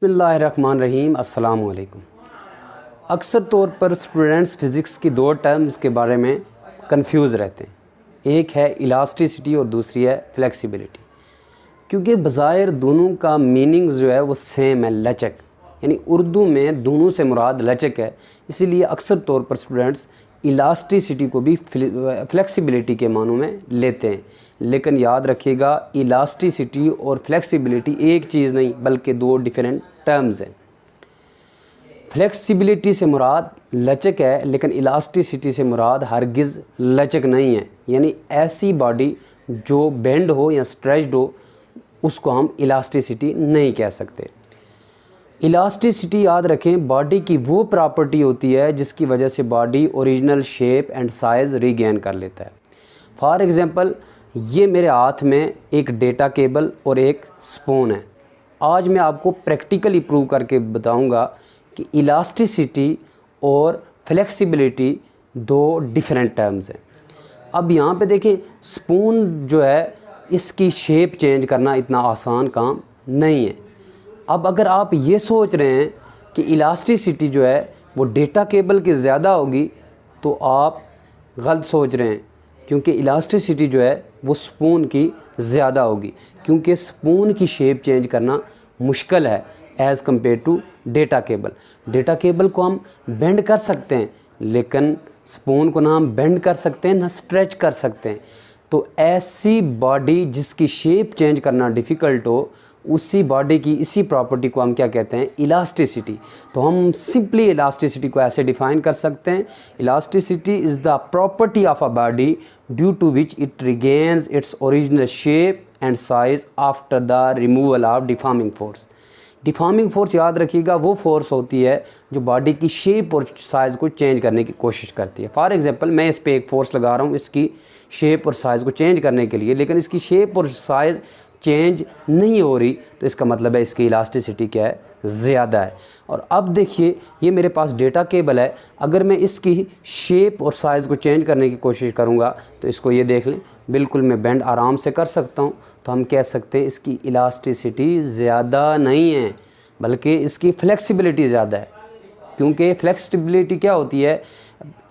बिस्मिल्लाहिर्रहमानिर्रहीम अस्सलाम वालेकुम। अक्सर तौर पर स्टूडेंट्स फ़िज़िक्स की दो टर्म्स के बारे में कंफ्यूज रहते हैं। एक है इलास्टिसिटी और दूसरी है फ्लेक्सिबिलिटी। क्योंकि बज़ाहिर दोनों का मीनिंग जो है वो सेम है, लचक। यानी उर्दू में दोनों से मुराद लचक है, इसीलिए अक्सर तौर पर स्टूडेंट्स इलास्टिसिटी को भी फ्लेक्सिबिलिटी के मानों में लेते हैं। लेकिन याद रखिएगा, इलास्टिसिटी और फ्लेक्सिबिलिटी एक चीज़ नहीं बल्कि दो डिफरेंट टर्म्स हैं। फ्लेक्सिबिलिटी से मुराद लचक है, लेकिन इलास्टिसिटी से मुराद हरगिज़ लचक नहीं है। यानी ऐसी बॉडी जो बेंड हो या स्ट्रेच्ड हो उसको हम इलास्टिसिटी नहीं कह सकते। इलास्टिसिटी याद रखें, बॉडी की वो प्रॉपर्टी होती है जिसकी वजह से body original shape and size regain कर लेता है। फॉर एग्ज़ाम्पल, ये मेरे हाथ में एक डेटा केबल और एक स्पून है। आज मैं आपको प्रैक्टिकली प्रूव करके बताऊंगा कि इलास्टिसिटी और फ्लेक्सिबिलिटी दो डिफरेंट टर्म्स हैं। अब यहाँ पे देखें, स्पून जो है इसकी शेप चेंज करना इतना आसान काम नहीं है। अब अगर आप ये सोच रहे हैं कि इलास्टिसिटी जो है वो डेटा केबल की ज़्यादा होगी तो आप गलत सोच रहे हैं, क्योंकि इलास्टिसिटी जो है वो स्पून की ज़्यादा होगी। क्योंकि स्पून की शेप चेंज करना मुश्किल है as compare to data cable. Data cable को हम बेंड कर सकते हैं, लेकिन स्पून को ना हम बेंड कर सकते हैं ना स्ट्रेच कर सकते हैं। तो ऐसी बॉडी जिसकी शेप चेंज करना डिफ़िकल्ट हो, उसी बॉडी की इसी प्रॉपर्टी को हम क्या कहते हैं, इलास्टिसिटी। तो हम सिंपली इलास्टिसिटी को ऐसे डिफ़ाइन कर सकते हैं, elasticity is the property of a body due to which it regains its original shape and size after the removal of deforming force. Deforming force याद रखिएगा, वो फोर्स होती है जो बॉडी की शेप और साइज़ को चेंज करने की कोशिश करती है। फॉर एग्जांपल, मैं इस पर एक फ़ोर्स लगा रहा हूँ इसकी शेप और साइज़ को चेंज करने के लिए, लेकिन इसकी शेप और साइज़ चेंज नहीं हो रही, तो इसका मतलब है इसकी इलास्टिसिटी क्या है, ज़्यादा है। और अब देखिए, ये मेरे पास डेटा केबल है। अगर मैं इसकी शेप और साइज़ को चेंज करने की कोशिश करूँगा तो इसको ये देख लें, बिल्कुल मैं बेंड आराम से कर सकता हूँ। तो हम कह सकते हैं इसकी इलास्टिसिटी ज़्यादा नहीं है बल्कि इसकी फ्लेक्सिबिलिटी ज़्यादा है। क्योंकि फ्लेक्सिबिलिटी क्या होती है,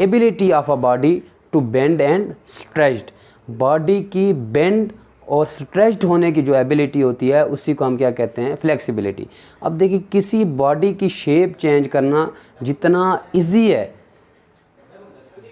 ability of a body to bend and stretched. Body की बेंड और स्ट्रेच्ड होने की जो एबिलिटी होती है उसी को हम क्या कहते हैं, फ्लेक्सिबिलिटी। अब देखिए, किसी बॉडी की शेप चेंज करना जितना इजी है,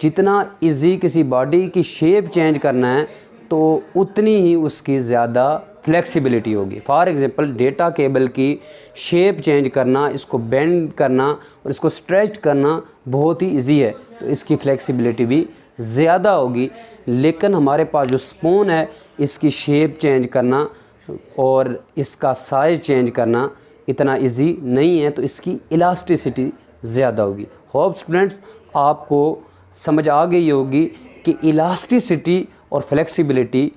जितना इजी किसी बॉडी की शेप चेंज करना है, तो उतनी ही उसकी ज़्यादा फ्लेक्सिबिलिटी होगी। फॉर एग्ज़ाम्पल, डेटा केबल की शेप चेंज करना, इसको बेंड करना और इसको स्ट्रेच करना बहुत ही इजी है, तो इसकी फ्लेक्सिबिलिटी भी ज़्यादा होगी। लेकिन हमारे पास जो स्पून है, इसकी शेप चेंज करना और इसका साइज़ चेंज करना इतना इजी नहीं है, तो इसकी इलास्टिसिटी ज़्यादा होगी। होप स्टूडेंट्स आपको समझ आ गई होगी कि इलास्टिसिटी और फ्लेक्सिबिलिटी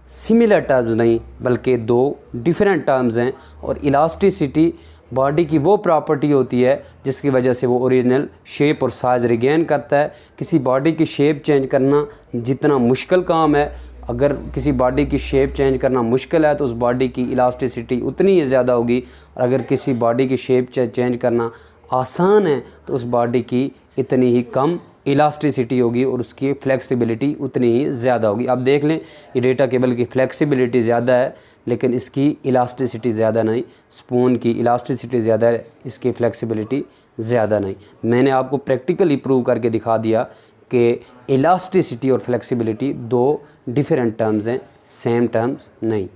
सिमिलर टर्म्स नहीं बल्कि दो डिफरेंट टर्म्स हैं। और इलास्टिसिटी बॉडी की वो प्रॉपर्टी होती है जिसकी वजह से वो ओरिजिनल शेप और साइज़ रिगेन करता है। किसी बॉडी की शेप चेंज करना जितना मुश्किल काम है, अगर किसी बॉडी की शेप चेंज करना मुश्किल है तो उस बॉडी की इलास्टिसिटी उतनी ही ज़्यादा होगी। और अगर किसी बॉडी की शेप चेंज करना आसान है तो उस बॉडी की इतनी ही कम इलास्टिसिटी होगी और उसकी फ्लेक्सिबिलिटी उतनी ही ज़्यादा होगी। अब देख लें, ये डेटा केबल की फ्लेक्सिबिलिटी ज़्यादा है लेकिन इसकी इलास्टिसिटी ज़्यादा नहीं। स्पून की इलास्टिसिटी ज़्यादा है, इसकी फ्लेक्सिबिलिटी ज़्यादा नहीं। मैंने आपको प्रैक्टिकली प्रूव करके दिखा दिया कि इलास्टिसिटी और फ्लेक्सिबिलिटी दो डिफरेंट टर्म्स हैं, सेम टर्म्स नहीं।